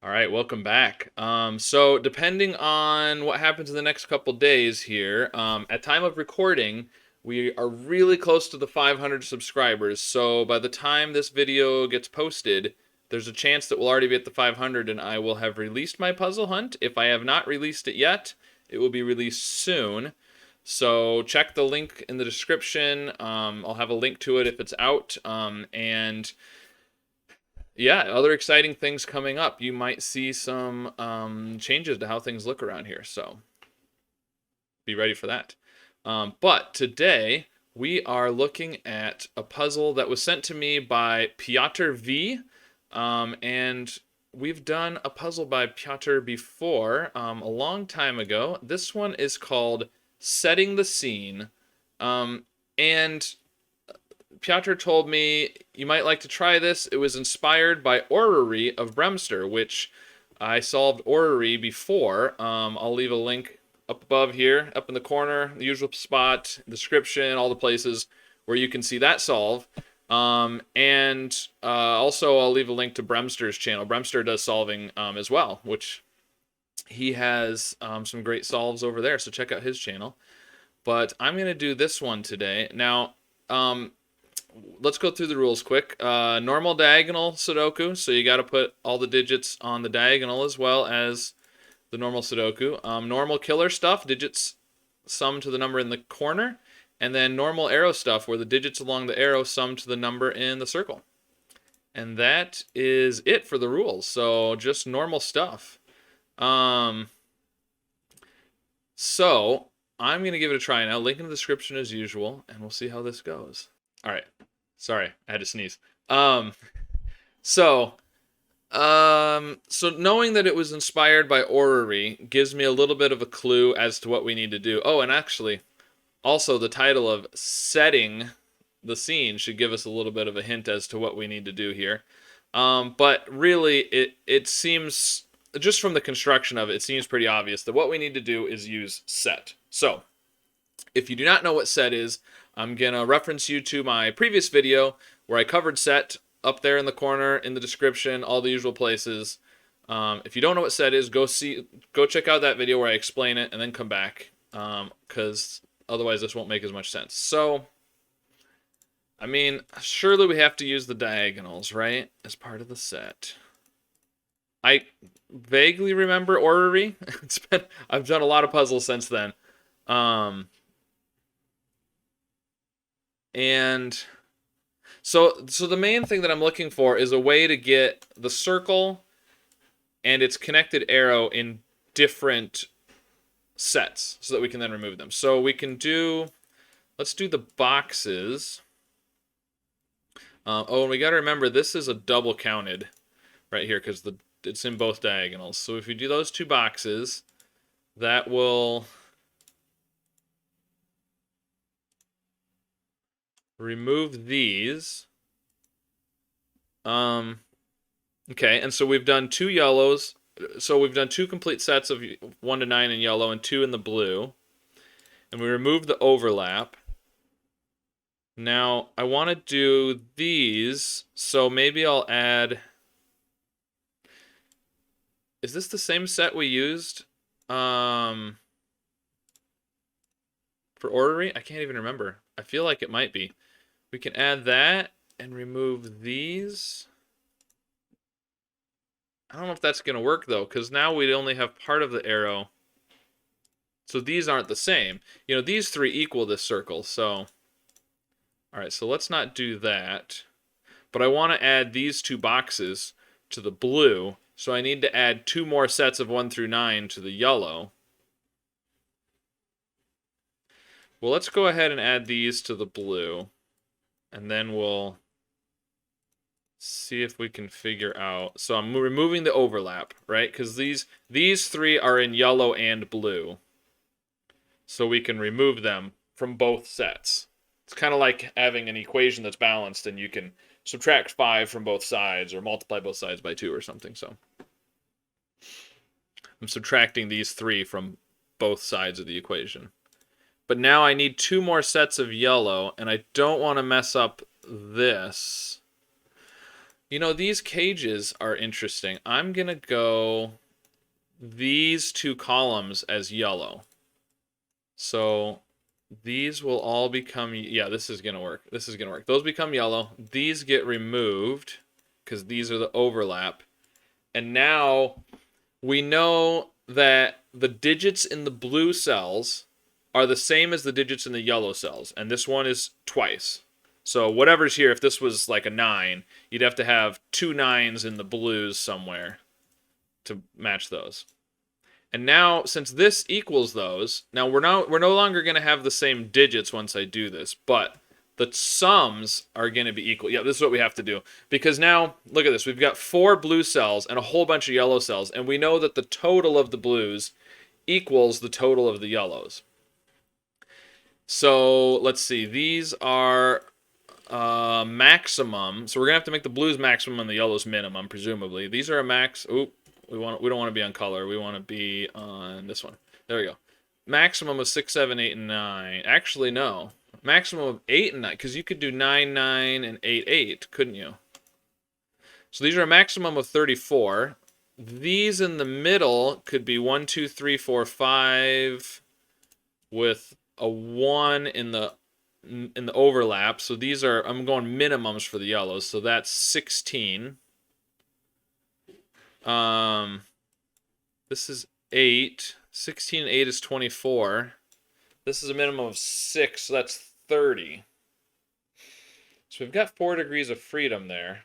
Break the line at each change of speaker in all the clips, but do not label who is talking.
All right, welcome back. So depending on what happens in the next couple days here, at time of recording, we are really close to the 500 subscribers. So by the time this video gets posted, there's a chance that we'll already be at the 500 and I will have released my puzzle hunt. If I have not released it yet, it will be released soon. So check the link in the description. I'll have a link to it if it's out. And yeah, other exciting things coming up. You might see some changes to how things look around here, so be ready for that. But today we are looking at a puzzle that was sent to me by Piotr V, and we've done a puzzle by Piotr before a long time ago. This one is called Setting the Scene, and Piotr told me you might like to try this. It was inspired by Orrery of Bremster, which I solved Orrery before. I'll leave a link up above here, up in the corner, the usual spot, description, all the places where you can see that solve. And also I'll leave a link to Bremster's channel. Bremster does solving as well, which he has some great solves over there, so check out his channel. But I'm going to do this one today. Now, let's go through the rules quick. Normal diagonal Sudoku, so you got to put all the digits on the diagonal as well as the normal Sudoku. Normal killer stuff, digits sum to the number in the corner, and then normal arrow stuff, where the digits along the arrow sum to the number in the circle. And that is it for the rules, so just normal stuff. So I'm going to give it a try now. Link in the description as usual, and we'll see how this goes. All right. Sorry, I had to sneeze. So knowing that it was inspired by Orrery gives me a little bit of a clue as to what we need to do. Oh, and actually, also the title of Setting the Scene should give us a little bit of a hint as to what we need to do here. But really, it seems, just from the construction of it, it seems pretty obvious that what we need to do is use set. So, if you do not know what set is, I'm going to reference you to my previous video where I covered set up there in the corner, in the description, all the usual places. If you don't know what set is, go check out that video where I explain it and then come back, because otherwise this won't make as much sense. So, I mean, surely we have to use the diagonals, right, as part of the set. I vaguely remember Orrery. I've done a lot of puzzles since then. And so the main thing that I'm looking for is a way to get the circle and its connected arrow in different sets so that we can then remove them. So we can do, let's do the boxes. Oh, and we got to remember this is a double counted right here because it's in both diagonals. So if we do those two boxes, that will remove these. Okay, and so we've done two yellows. So we've done two complete sets of 1 to 9 in yellow and 2 in the blue. And we removed the overlap. Now, I want to do these, so maybe I'll add... Is this the same set we used for Orrery? I can't even remember. I feel like it might be. We can add that and remove these. I don't know if that's going to work, though, because now we only have part of the arrow. So these aren't the same. You know, these three equal this circle, so... All right, so let's not do that. But I want to add these two boxes to the blue, so I need to add 2 more sets of 1 through 9 to the yellow. Well, let's go ahead and add these to the blue. And then we'll see if we can figure out. So I'm removing the overlap, right? Because these 3 are in yellow and blue. So we can remove them from both sets. It's kind of like having an equation that's balanced and you can subtract 5 from both sides or multiply both sides by 2 or something. So I'm subtracting these 3 from both sides of the equation. But now I need 2 more sets of yellow, and I don't want to mess up this. You know, these cages are interesting. I'm going to go these two columns as yellow. So these will all become, yeah, this is going to work. This is going to work. Those become yellow. These get removed because these are the overlap. And now we know that the digits in the blue cells are the same as the digits in the yellow cells. And this one is twice. So whatever's here, if this was like a 9, you'd have to have 2 9s in the blues somewhere to match those. And now, since this equals those, now we're no longer going to have the same digits once I do this, but the sums are going to be equal. Yeah, this is what we have to do. Because now, look at this. We've got 4 blue cells and a whole bunch of yellow cells, and we know that the total of the blues equals the total of the yellows. So, let's see. These are maximum. So we're going to have to make the blues maximum and the yellows minimum, presumably. These are a max. Oop. We don't want to be on color. We want to be on this one. There we go. Maximum of 6, 7, 8, and 9. Actually, no. Maximum of 8 and 9, because you could do 9, 9, and 8, 8, couldn't you? So these are a maximum of 34. These in the middle could be 1, 2, 3, 4, 5, with a 1 in the overlap. So these are, I'm going minimums for the yellows. So that's 16. This is 8. 16 and 8 is 24. This is a minimum of 6, so that's 30. So we've got 4 degrees of freedom there.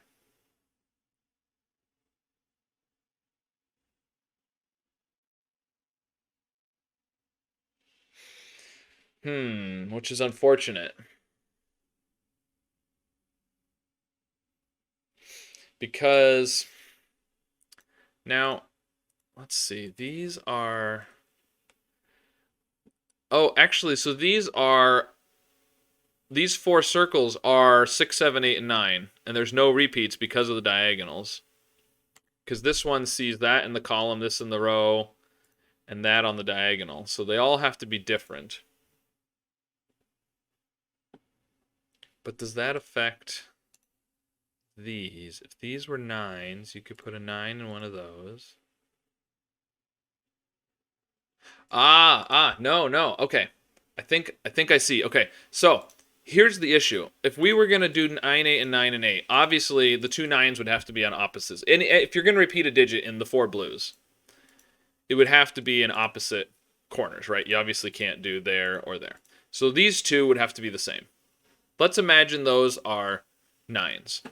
Which is unfortunate. Because now, let's see, these are... Oh, actually, so these 4 circles are 6, 7, 8, and 9, and there's no repeats because of the diagonals. Because this one sees that in the column, this in the row, and that on the diagonal. So they all have to be different. But does that affect these? If these were 9s, you could put a 9 in one of those. No. Okay. I think I see. Okay. So, here's the issue. If we were going to do 9, 8, and 9 and 8, obviously the 2 9s would have to be on opposites. And if you're going to repeat a digit in the 4 blues, it would have to be in opposite corners, right? You obviously can't do there or there. So these 2 would have to be the same. Let's imagine those are 9s.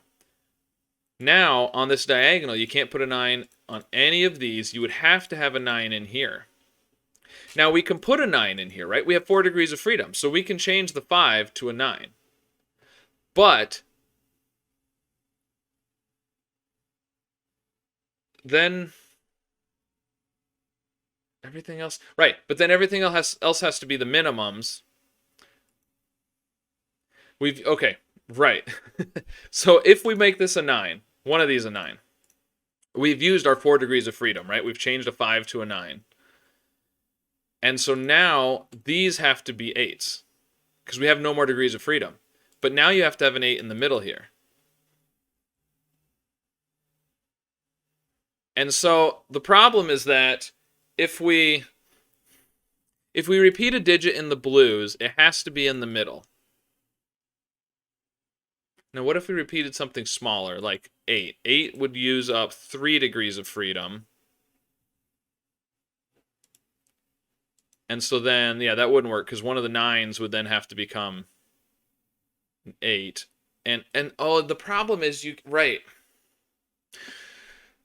Now, on this diagonal, you can't put a 9 on any of these. You would have to have a 9 in here. Now, we can put a 9 in here, right? We have 4 degrees of freedom, so we can change the 5 to a 9. But then everything else... Right, but then everything else has to be the minimums. Okay, right. So if we make this a 9, one of these a 9, we've used our 4 degrees of freedom, right? We've changed a 5 to a 9. And so now these have to be 8s because we have no more degrees of freedom. But now you have to have an 8 in the middle here. And so the problem is that if we repeat a digit in the blues, it has to be in the middle. Now, what if we repeated something smaller, like 8? 8 would use up 3 degrees of freedom. And so then, yeah, that wouldn't work because one of the 9s would then have to become 8. And oh, the problem is right.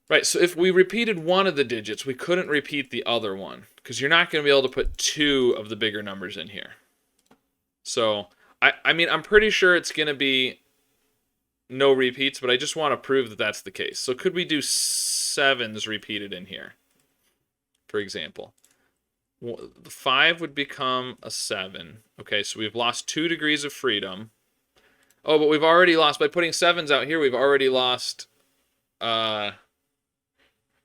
Right, so if we repeated one of the digits, we couldn't repeat the other one because you're not going to be able to put 2 of the bigger numbers in here. So, I mean, I'm pretty sure it's going to be no repeats, but I just want to prove that that's the case. So could we do 7s repeated in here, for example? The 5 would become a 7. Okay, so we've lost 2 degrees of freedom. Oh, but we've already lost, by putting 7s out here, we've already lost, at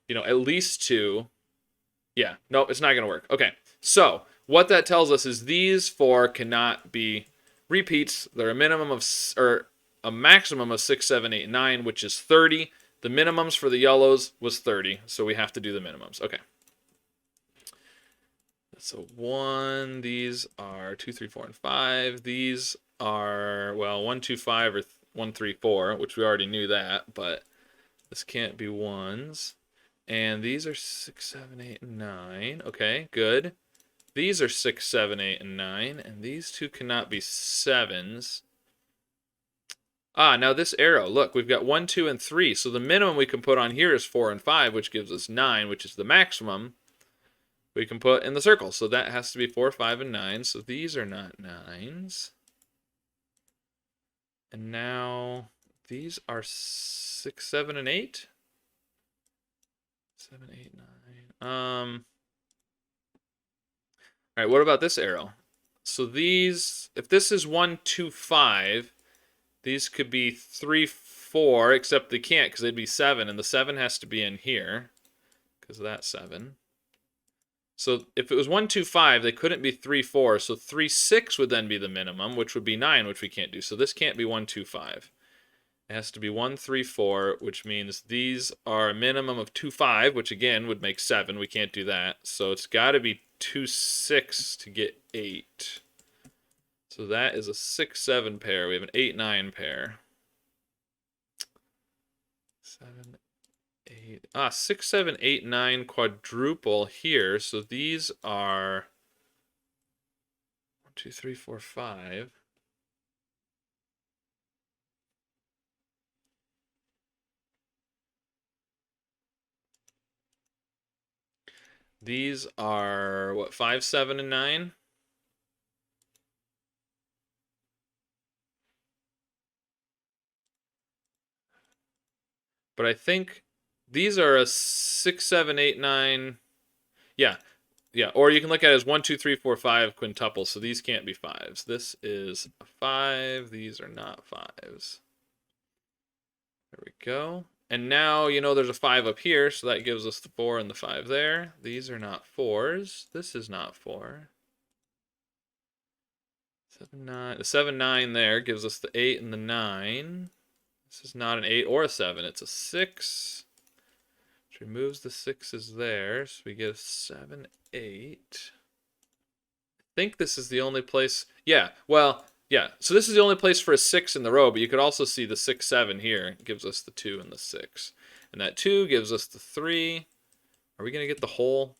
least 2. Yeah, no, it's not going to work. Okay, so what that tells us is these 4 cannot be repeats. They're a minimum of, a maximum of 6, 7, 8, 9, which is 30. The minimums for the yellows was 30, so we have to do the minimums. Okay. So 1, these are 2, 3, 4, and 5. These are, well, 1, 2, 5, or 1, 3, 4, which we already knew that, but this can't be 1s. And these are 6, 7, 8, and 9. Okay, good. These are 6, 7, 8, and 9, and these two cannot be 7s. Ah, now this arrow, look, we've got 1, 2, and 3, so the minimum we can put on here is 4 and 5, which gives us 9, which is the maximum we can put in the circle. So that has to be 4, 5, and 9, so these are not 9s. And now these are 6, 7, and 8? 7, 8, 9. All right, what about this arrow? So these, if this is 1, 2, 5, these could be 3, 4, except they can't because they'd be 7, and the 7 has to be in here because of that 7. So if it was 1, 2, 5, they couldn't be 3, 4, so 3, 6 would then be the minimum, which would be 9, which we can't do. So this can't be 1, 2, 5. It has to be 1, 3, 4, which means these are a minimum of 2, 5, which again would make 7. We can't do that. So it's got to be 2, 6 to get 8. So that is a 6, 7 pair. We have an 8, 9 pair. 7, 8. 6, 7, 8, 9 quadruple here. So these are 1, 2, 3, 4, 5. These are what, 5, 7, and 9? But I think these are a 6, 7, 8, 9. Yeah. Yeah, or you can look at it as 1, 2, 3, 4, 5 quintuple. So these can't be 5s. This is a 5. These are not 5s. There we go. And now, you know, there's a 5 up here, so that gives us the 4 and the 5 there. These are not 4s. This is not 4. 7, 9. The 7, 9 there gives us the 8 and the 9. This is not an 8 or a 7. It's a 6. Which removes the 6's there, so we get a 7, 8. I think this is the only place. Yeah, well, yeah. So this is the only place for a 6 in the row, but you could also see the 6, 7 here. It gives us the 2 and the 6. And that 2 gives us the 3. Are we going to get the whole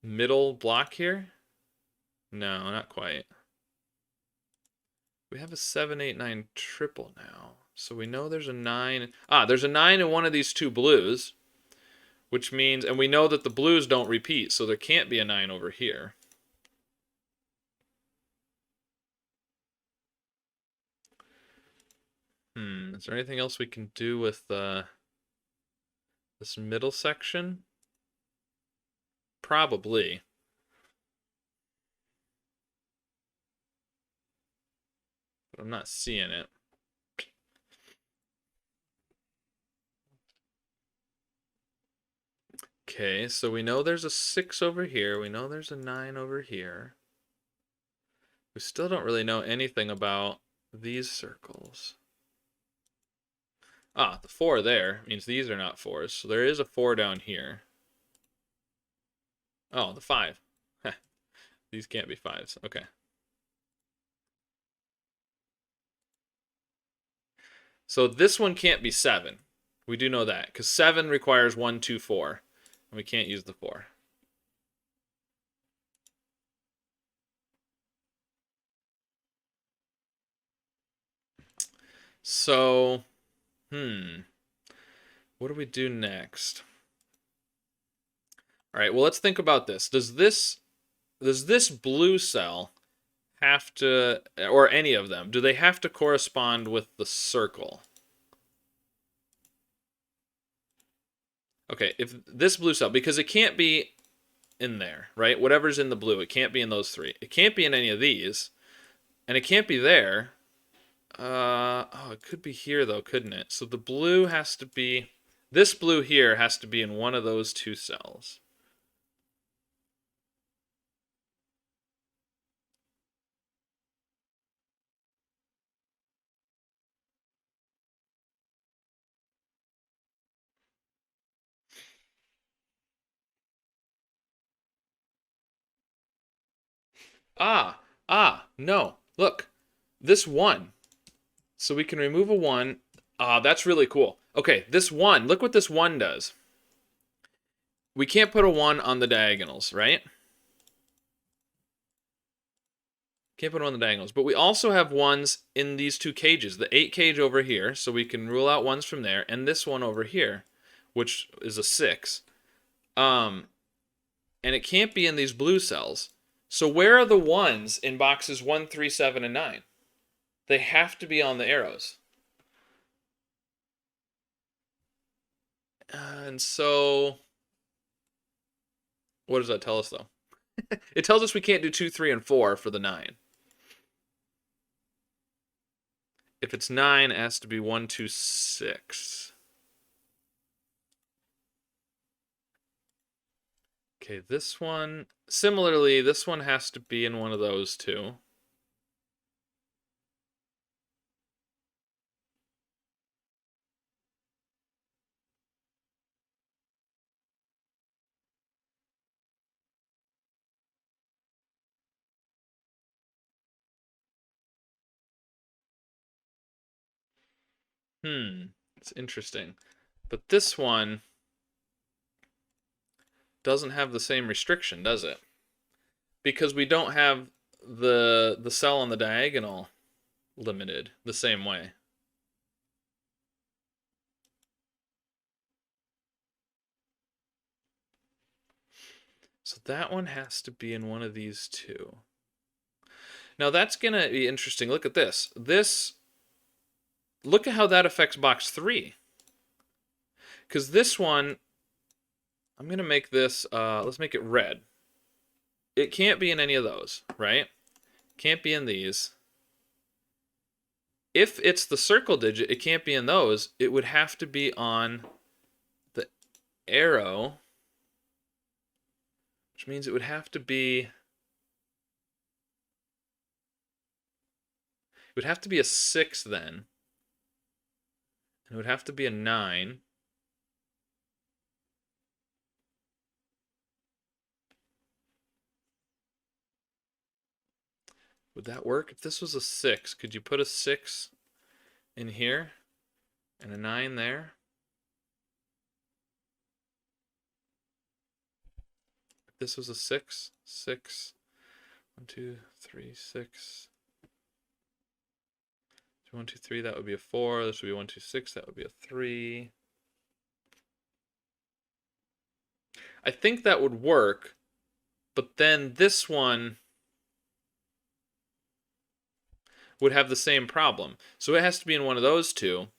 middle block here? No, not quite. We have a 7, 8, 9 triple now. So we know there's a 9. There's a 9 in one of these two blues, which means, and we know that the blues don't repeat, so there can't be a 9 over here. Is there anything else we can do with this middle section? Probably. But I'm not seeing it. Okay, so we know there's a 6 over here. We know there's a 9 over here. We still don't really know anything about these circles. The 4 there means these are not 4s. So there is a 4 down here. Oh, the 5. These can't be 5s. Okay. So this one can't be 7. We do know that, because 7 requires 1, 2, 4. And we can't use the 4. So, what do we do next? All right, well, let's think about this. Does this blue cell have to, or any of them, do they have to correspond with the circle? Okay, if this blue cell, because it can't be in there, right? Whatever's in the blue, it can't be in those 3. It can't be in any of these, and it can't be there. It could be here though, couldn't it? So the blue has to be, this blue here has to be in one of those 2 cells. No. Look, this 1. So we can remove a 1. Ah, that's really cool. Okay, this 1, look what this 1 does. We can't put a 1 on the diagonals, right? Can't put 1 on the diagonals. But we also have 1s in these 2 cages. The 8 cage over here, so we can rule out 1s from there, and this one over here, which is a 6. And it can't be in these blue cells. So where are the 1s in boxes 1, 3, 7, and 9? They have to be on the arrows. And so, what does that tell us, though? It tells us we can't do 2, 3, and 4 for the 9. If it's 9, it has to be 1, 2, 6. Okay, this one, similarly, this one has to be in one of those two. It's interesting. But this one doesn't have the same restriction, does it? Because we don't have the cell on the diagonal limited the same way. So that one has to be in one of these two. Now that's going to be interesting. Look at this. Look at how that affects box 3. Because this one, I'm going to make this, let's make it red. It can't be in any of those, right? Can't be in these. If it's the circle digit, it can't be in those. It would have to be on the arrow, which means it would have to be... It would have to be a 6 then. And it would have to be a 9. Would that work? If this was a 6, could you put a 6 in here and a 9 there? If this was a 6, 6, 1, 2, 3, 6. 1, 2, 3, that would be a 4. This would be 1, 2, 6, that would be a 3. I think that would work, but then this one would have the same problem. So it has to be in one of those two.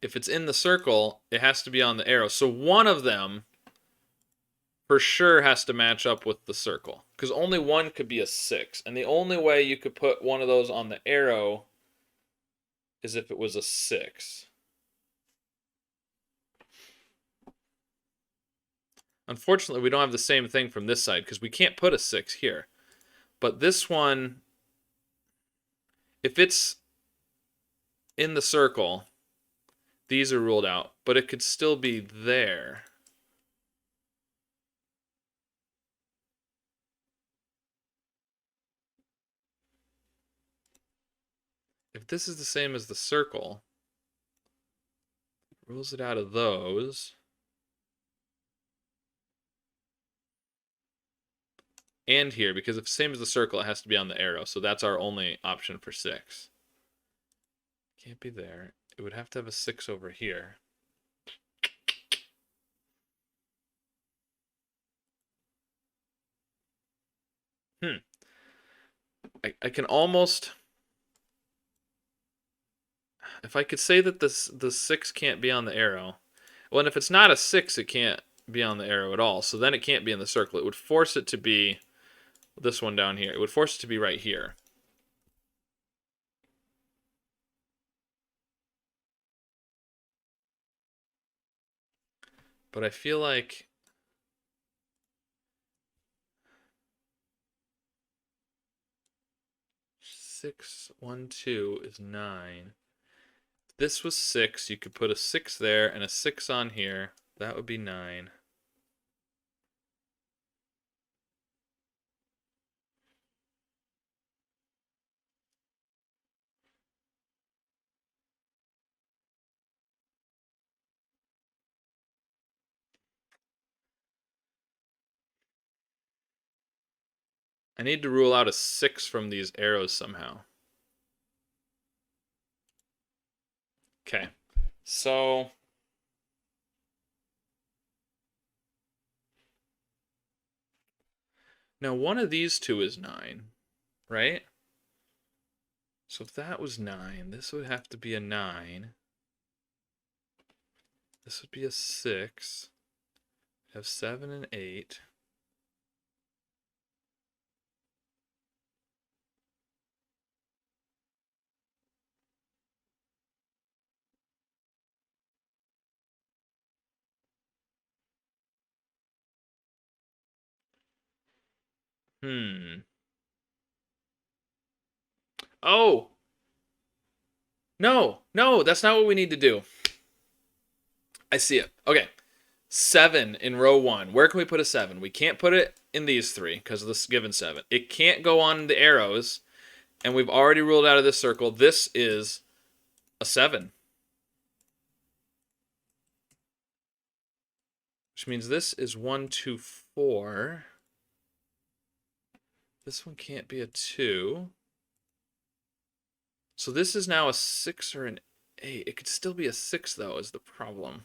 If it's in the circle, it has to be on the arrow. So one of them for sure has to match up with the circle, because only one could be a 6. And the only way you could put one of those on the arrow is if it was a 6. Unfortunately, we don't have the same thing from this side, because we can't put a 6 here. But this one, if it's in the circle, these are ruled out, but it could still be there. If this is the same as the circle, it rules it out of those. And here, because if it's the same as the circle, it has to be on the arrow. So that's our only option for 6. Can't be there. It would have to have a 6 over here. I can almost... If I could say that the 6 can't be on the arrow, well, and if it's not a 6, it can't be on the arrow at all. So then it can't be in the circle. It would force it to be this one down here. It would force it to be right here. But I feel like... Six, 1, 2 is 9. If this was 6, you could put a 6 there and a 6 on here. That would be 9. I need to rule out a 6 from these arrows somehow. Okay, so now one of these two is 9, right? So if that was 9, this would have to be a 9. This would be a 6. Have 7 and 8. Oh! No, no, that's not what we need to do. I see it. Okay. 7 in row 1. Where can we put a 7? We can't put it in these 3 because of this given 7. It can't go on the arrows, and we've already ruled out of this circle. This is a 7. Which means this is 1, 2, 4. This one can't be a 2. So this is now a 6 or an 8. It could still be a 6, though, is the problem.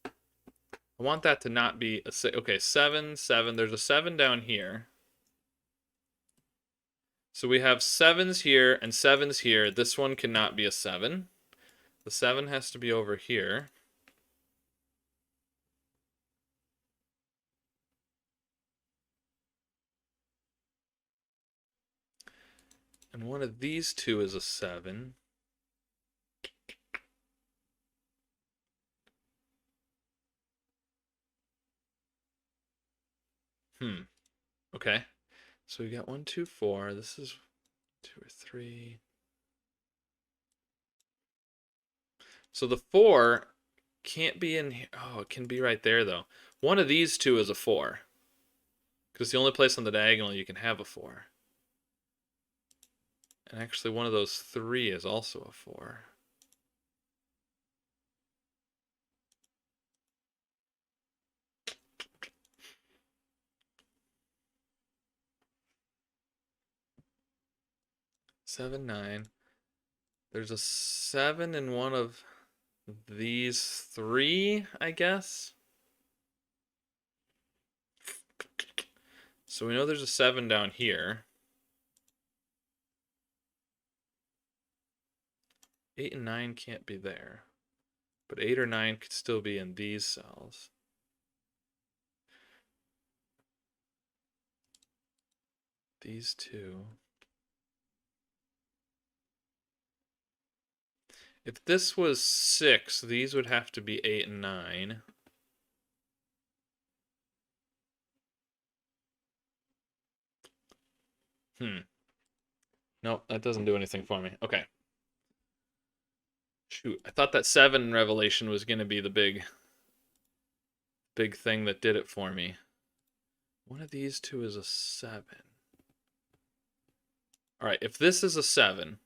I want that to not be a 6. Okay, 7, 7. There's a 7 down here. So we have 7s here and 7s here. This one cannot be a 7. The 7 has to be over here. And one of these two is a 7. Okay. So we got 1, 2, 4. This is 2 or 3. So the 4 can't be in here. Oh, it can be right there, though. One of these two is a 4. Because it's the only place on the diagonal you can have a 4. And actually, one of those 3 is also a 4. Seven, 9. There's a 7 in one of these 3, I guess. So we know there's a 7 down here. 8 and 9 can't be there. But 8 or 9 could still be in these cells. These two. If this was 6, these would have to be 8 and 9. Nope, that doesn't do anything for me. Okay. Shoot, I thought that 7 revelation was going to be the big thing that did it for me. One of these two is a 7. All right, if this is a 7,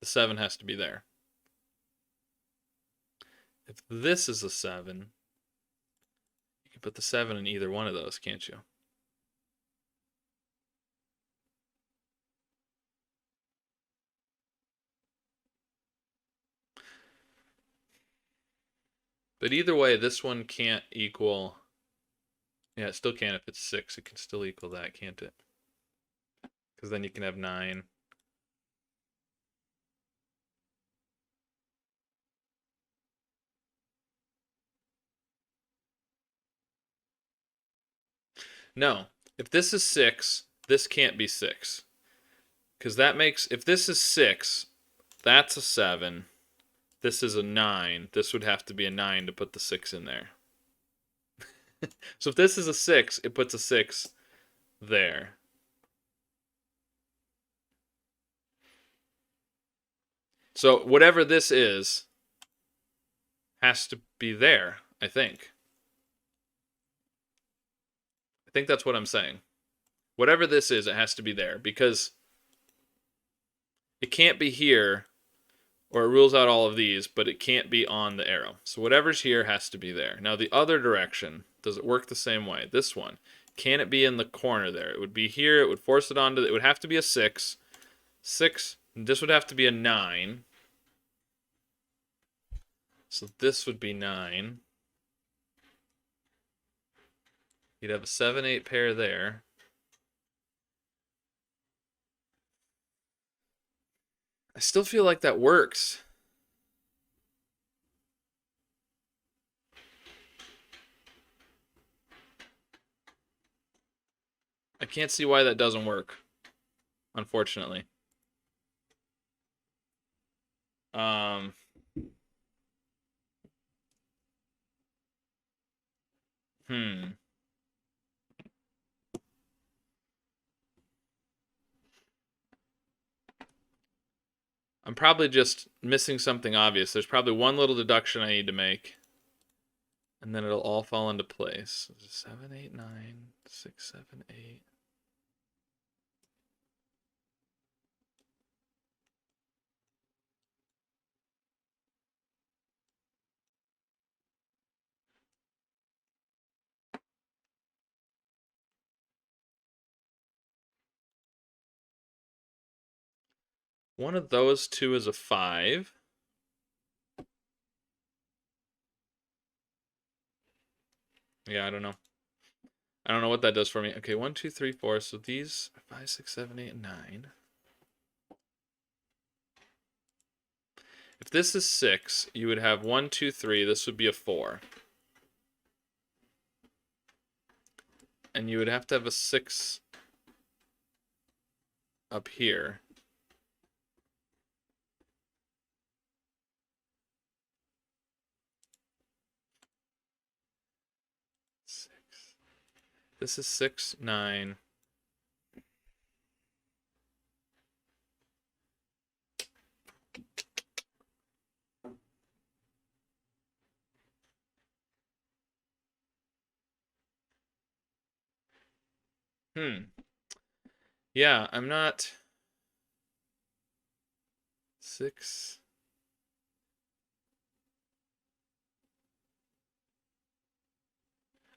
the 7 has to be there. If this is a 7, you can put the 7 in either one of those, can't you? But either way, this one can't equal... Yeah, it still can if it's 6. It can still equal that, can't it? Because then you can have 9. No. If this is 6, this can't be 6. Because that makes... If this is 6, that's a 7. This is a 9. This would have to be a 9 to put the 6 in there. So if this is a 6, it puts a 6 there. So whatever this is has to be there, I think. I think that's what I'm saying. Whatever this is, it has to be there because it can't be here or it rules out all of these, but it can't be on the arrow. So whatever's here has to be there. Now the other direction, Does it work the same way? This one. Can it be in the corner there? It would be here. It would force it onto... It would have to be a 6. 6. This would have to be a 9. So this would be 9. You'd have a 7, 8 pair there. I still feel like that works. I can't see why that doesn't work, unfortunately. Um, hmm. I'm probably just missing something obvious. There's probably one little deduction I need to make. And then it'll all fall into place. 7, 8, 9, 6, 7, 8. One of those two is a 5. Yeah, I don't know. I don't know what that does for me. Okay, 1, 2, 3, 4. So these are 5, 6, 7, 8, 9. If this is 6, you would have 1, 2, 3. This would be a 4. And you would have to have a 6 up here. This is 6, 9. Yeah, I'm not... 6...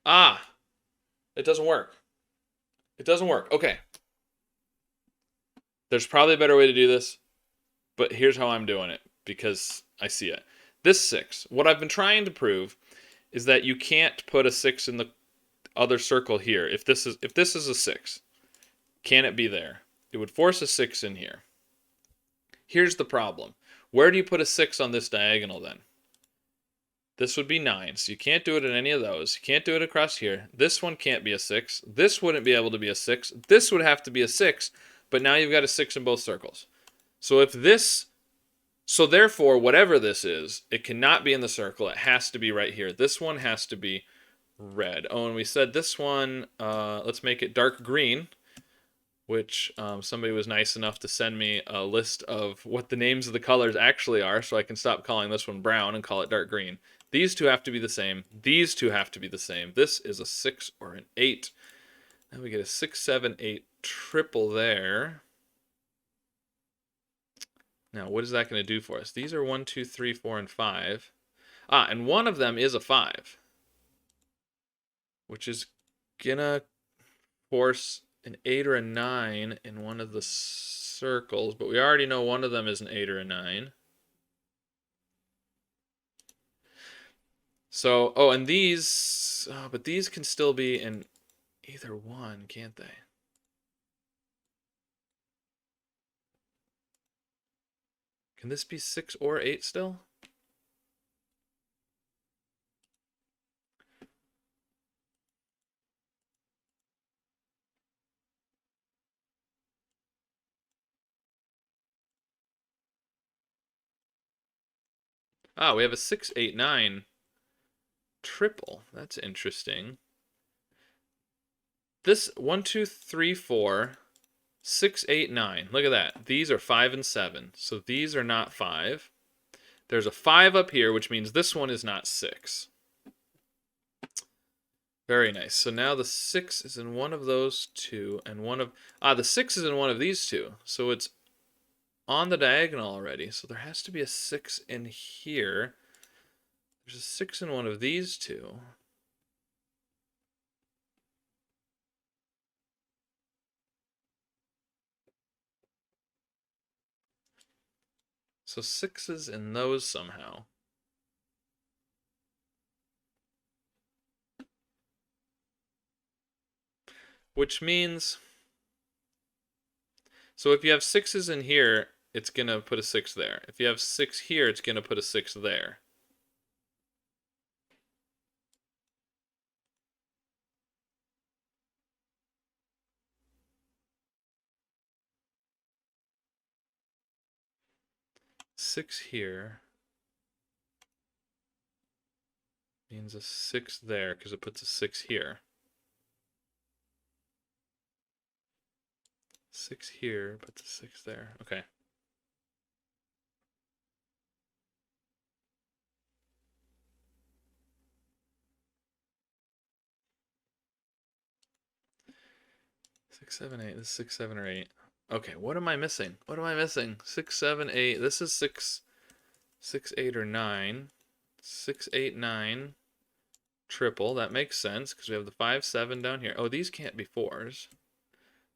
Ah! It doesn't work. It doesn't work. Okay. There's probably a better way to do this, but here's how I'm doing it because I see it. This 6, what I've been trying to prove is that you can't put a 6 in the other circle here. If this is a 6, can it be there? It would force a 6 in here. Here's the problem. Where do you put a 6 on this diagonal then? This would be 9, so you can't do it in any of those. You can't do it across here. This one can't be a 6. This wouldn't be able to be a 6. This would have to be a 6, but now you've got a 6 in both circles. So if this... So therefore, whatever this is, it cannot be in the circle. It has to be right here. This one has to be red. Oh, and we said this one, let's make it dark green, which somebody was nice enough to send me a list of what the names of the colors actually are, so I can stop calling this one brown and call it dark green. These two have to be the same. These two have to be the same. This is a 6 or an 8. Now we get a 6, 7, 8 triple there. Now, what is that going to do for us? These are 1, 2, 3, 4, and 5. Ah, and one of them is a 5, which is going to force an 8 or a 9 in one of the circles, but we already know one of them is an 8 or a 9. So, oh, and these, but these can still be in either one, can't they? Can this be 6 or 8 still? Ah, we have a 6, 8, 9 triple. That's interesting. This 1, 2, 3, 4, 6, 8, 9. Look at that. These are 5 and 7. So these are not 5. There's a 5 up here, which means this one is not 6. Very nice. So now the 6 is in one of those two, and one of... Ah, the 6 is in one of these two. So it's on the diagonal already. So there has to be a 6 in here. There's a 6 in one of these two. So 6s in those somehow. Which means, so if you have 6s in here, it's going to put a 6 there. If you have 6 here, it's going to put a 6 there. Six here means a 6 there because it puts a 6 here. 6 here puts a 6 there. Okay. Six, seven, eight. This is 6, 7, or 8. Okay, what am I missing? What am I missing? 6, 7, 8. This is 6, 6, 8, or 9. 6, 8, 9. Triple. That makes sense because we have the 5, 7 down here. Oh, these can't be 4s.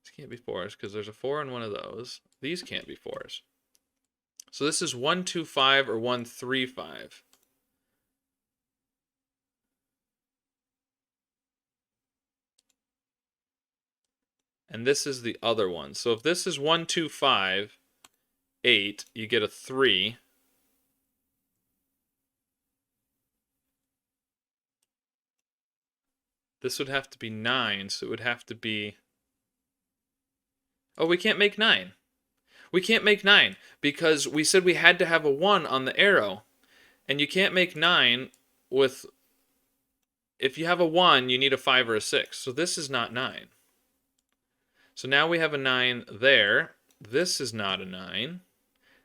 These can't be 4s because there's a 4 in one of those. These can't be 4s. So this is 1, 2, 5 or 1, 3, 5. And this is the other one. So if this is 1, 2, 5, 8, you get a 3. This would have to be 9, so it would have to be... Oh, we can't make 9. We can't make 9 because we said we had to have a 1 on the arrow. And you can't make 9 with... If you have a 1, you need a 5 or a 6. So this is not 9. So now we have a 9 there. This is not a 9.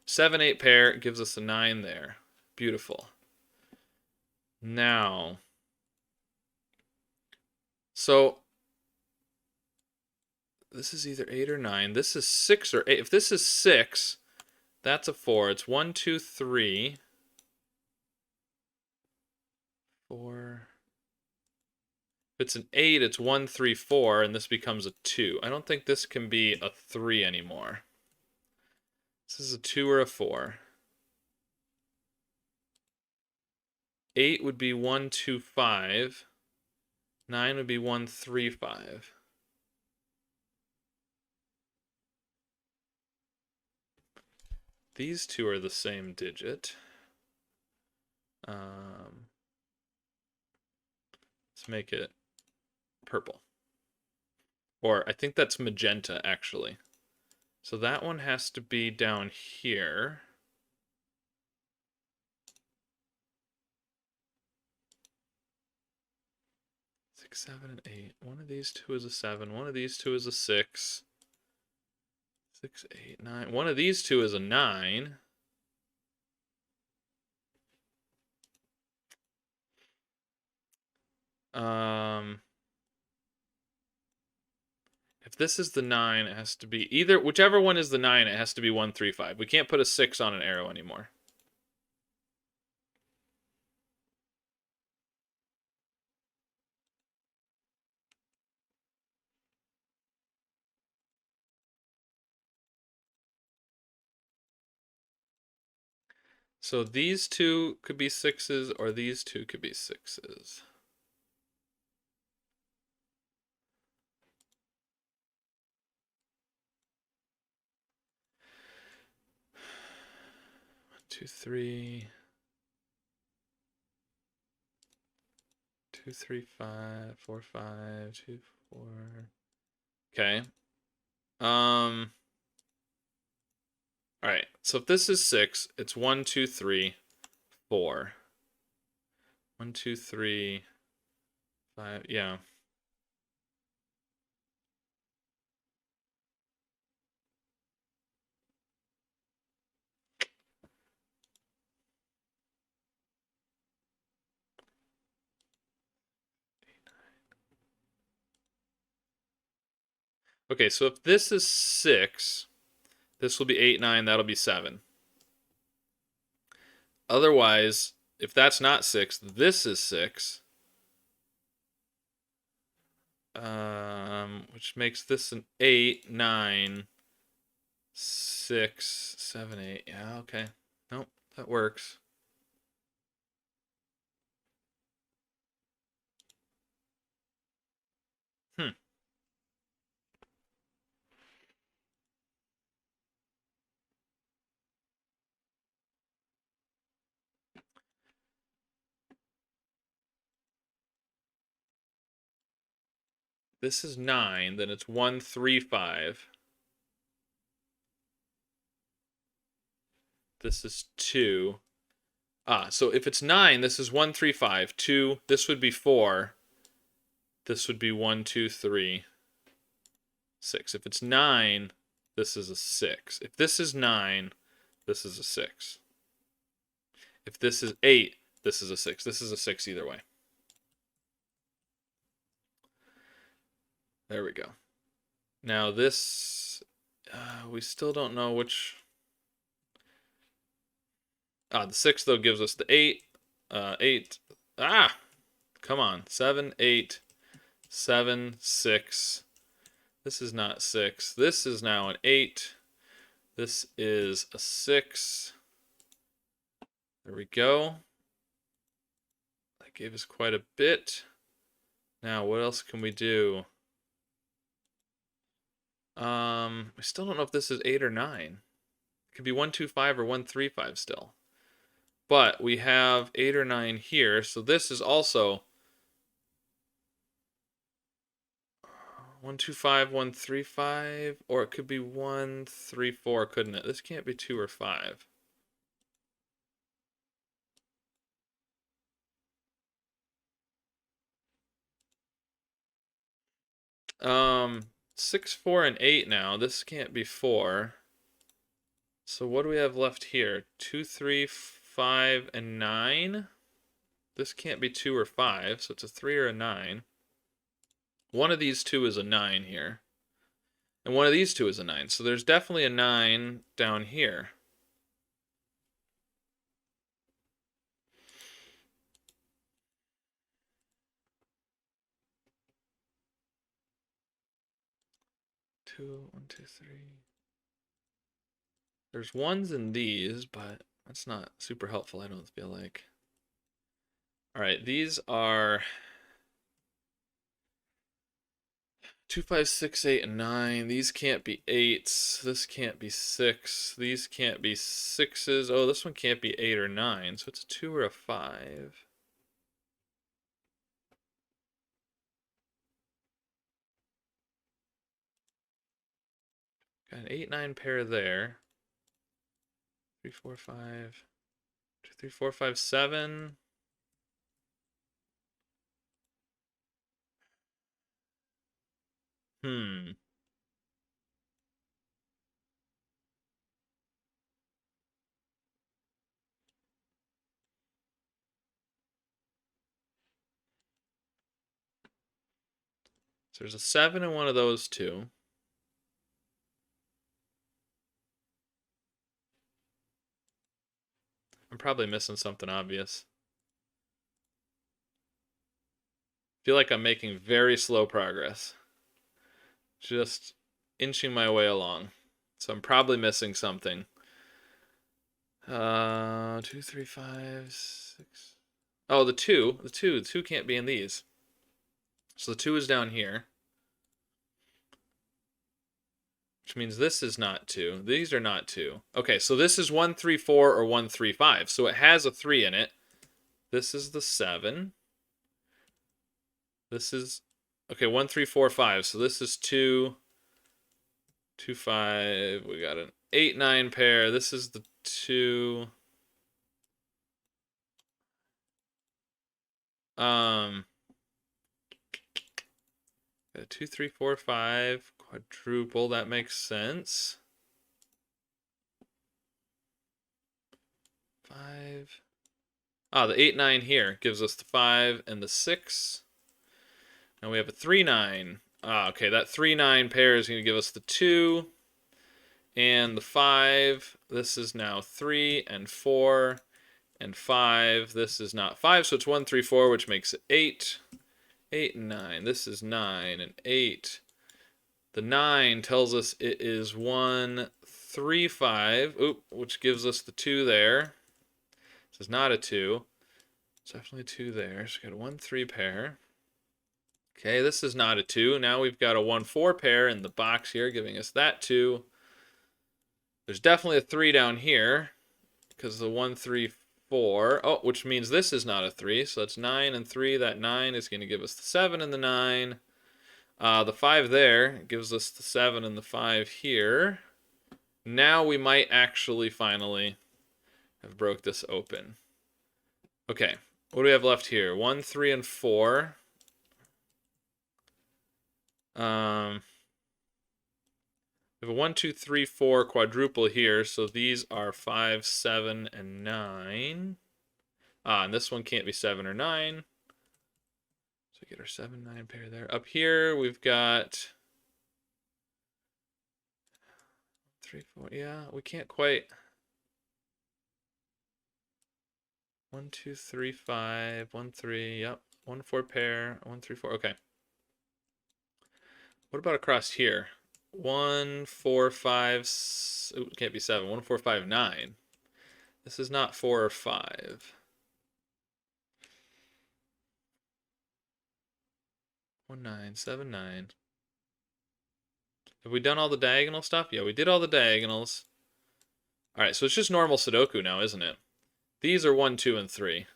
7, 8 pair gives us a 9 there. Beautiful. Now... So... This is either 8 or 9. This is 6 or 8. If this is 6, that's a 4. It's 1, 2, 3... 4. If it's an 8, it's 1, 3, 4, and this becomes a 2. I don't think this can be a 3 anymore. This is a 2 or a 4. 8 would be 1, 2, 5. 9 would be 1, 3, 5. These two are the same digit. Let's make it purple. Or I think that's magenta, actually. So that one has to be down here. Six, 7, and 8. One of these two is a 7. One of these two is a 6. 6, 8, 9. One of these two is a 9. If this is the 9, it has to be either, whichever one is the 9, it has to be 1, 3, 5. We can't put a 6 on an arrow anymore. So these two could be 6s, or these two could be 6s. One, 2, 3. 2, 3, 5, 4, 5, 2, 4. Okay. All right. So if this is 6, it's 1, 2, 3, 4. 1, 2, 3, 5. Yeah. Okay, so if this is 6, this will be 8, 9, that'll be 7. Otherwise, if that's not 6, this is 6. Which makes this an 8, 9, 6, 7, 8. Yeah, okay. That works. Hmm. This is 9, then it's 135. This is 2. So if it's 9, this is 135. 2, this would be 4. This would be 1, 2, 3, 6. If it's 9, this is a 6. If this is 9, this is a 6. If this is 8, this is a 6. This is a 6 either way. There we go. Now this, we still don't know which. The 6 though gives us the 8. 8. Come on. 7, 8, 7, 6. This is not 6. This is now an 8. This is a 6. There we go. That gave us quite a bit. Now, what else can we do? We still don't know if this is 8 or 9. It could be 125 or 135 still. But we have 8 or 9 here, so this is also 125, 135, or it could be 134, couldn't it? This can't be 2 or 5. 6, 4, and 8 now. This can't be 4. So what do we have left here? 2, 3, 5, and 9. This can't be 2 or 5, so it's a 3 or a 9. One of these two is a 9 here. And one of these two is a 9. So there's definitely a 9 down here. Two, 1, 2, 3. There's ones in these, but that's not super helpful, I don't feel like. All right, these are 2, 5, 6, 8, and 9. These can't be 8s. This can't be 6. These can't be 6s. Oh, this one can't be 8 or 9. So it's a 2 or a 5. Got an 8, 9 pair there. 3, 4, 5. 2, 3, 4, 5, 7. Hmm. So there's a 7 in one of those two. I'm probably missing something obvious. Feel like I'm making very slow progress. Just inching my way along. So I'm probably missing something. 2, 3, 5, 6. Oh, the 2. The 2 can't be in these. So the 2 is down here. Which means this is not 2. These are not 2. Okay, so this is 1, 3, 4 or 1, 3, 5. So it has a 3 in it. This is the 7. This is, okay, 1, 3, 4, 5. So this is 2, 2, 5. We got an 8, 9 pair. This is the 2. Um, 2, 3, 4, 5. Quadruple. That makes sense. 5. The 8, 9 here gives us the 5 and the 6. Now we have a 3, 9. Okay, that 3, 9 pair is going to give us the 2 and the 5. This is now 3 and 4 and 5. This is not 5, so it's 1, 3, 4, which makes it 8. 8 and 9. This is 9 and 8. The 9 tells us it is 1, 3, 5, which gives us the 2 there. This is not a 2. It's definitely a 2 there. So we got a 1, 3 pair. Okay, this is not a 2. Now we've got a 1, 4 pair in the box here, giving us that 2. There's definitely a 3 down here, because the 1, 3, 4. Oh, which means this is not a 3. So that's 9 and 3. That 9 is going to give us the 7 and the 9. The 5 there gives us the 7 and the 5 here. Now we might actually finally have broke this open. Okay, what do we have left here? 1, 3, and 4. We have a 1, 2, 3, 4 quadruple here, so these are 5, 7, and 9. And this one can't be 7 or 9. So we get our 7, 9 pair there. Up here, we've got 3, 4. Yeah, we can't quite. 1, 2, 3, 5. 1, 3. Yep. 1, 4 pair. 1, 3, 4. Okay. What about across here? 1, 4, 5. Ooh, it can't be 7. 1, 4, 5, 9. This is not 4 or 5. 1, 9, 7, 9. Have we done all the diagonal stuff? Yeah, we did all the diagonals. All right, so it's just normal Sudoku now, isn't it? These are 1, 2, and 3.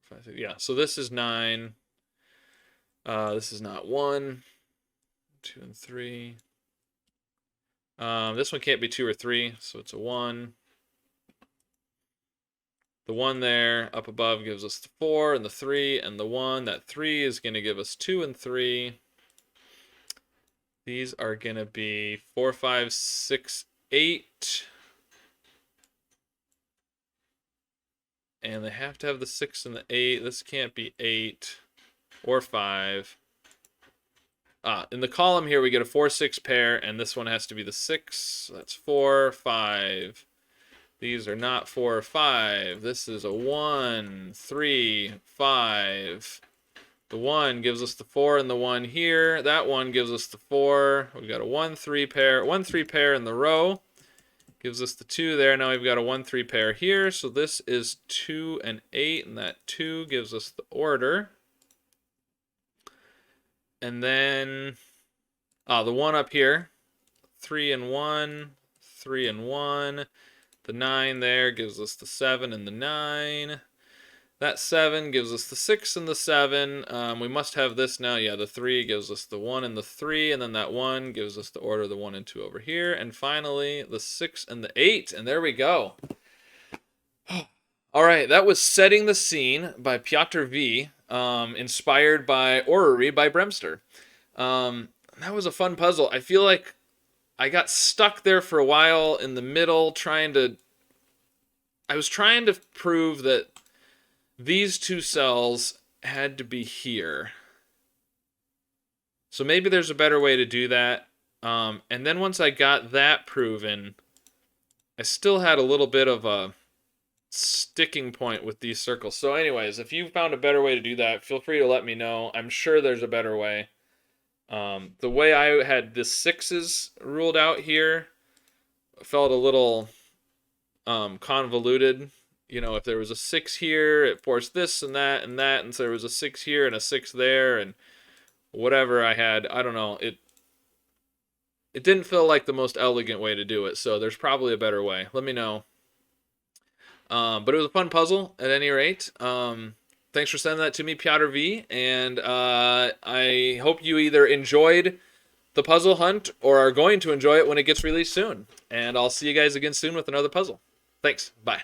4, 5, 6. Yeah, so this is 9. This is not 1, 2, and 3. This one can't be 2 or 3, so it's a 1. The 1 there up above gives us the 4 and the 3 and the 1. That 3 is going to give us 2 and 3. These are going to be 4, 5, 6, 8. And they have to have the 6 and the 8. This can't be 8 or 5. In the column here, we get a 4, 6 pair, and this one has to be the 6. That's 4, 5. These are not 4 or 5. This is a 1, 3, 5. The 1 gives us the 4 and the 1 here. That one gives us the 4. We've got a 1, 3 pair. 1, 3 pair in the row. Gives us the 2 there. Now we've got a 1, 3 pair here. So this is 2 and 8, and that 2 gives us the order. And then the 1 up here, 3 and 1, 3 and 1. The 9 there gives us the 7 and the 9. That 7 gives us the 6 and the 7. We must have this now. Yeah, the 3 gives us the 1 and the 3. And then that 1 gives us the order of the 1 and 2 over here. And finally, the 6 and the 8. And there we go. All right, that was Setting the Scene by Piotr V, inspired by Orrery by Bremster. That was a fun puzzle. I feel like I got stuck there for a while in the middle I was trying to prove that these two cells had to be here. So maybe there's a better way to do that. And then once I got that proven, I still had a little bit of a sticking point with these circles. So anyways, if you found a better way to do that, feel free to let me know. I'm sure there's a better way. The way I had the 6s ruled out here felt a little convoluted. You know, if there was a 6 here, it forced this and that and that, and so there was a 6 here and a 6 there, and whatever I had, I don't know. It didn't feel like the most elegant way to do it, so there's probably a better way. Let me know. But it was a fun puzzle at any rate. Thanks for sending that to me, Piotr V. And I hope you either enjoyed the puzzle hunt or are going to enjoy it when it gets released soon. And I'll see you guys again soon with another puzzle. Thanks. Bye.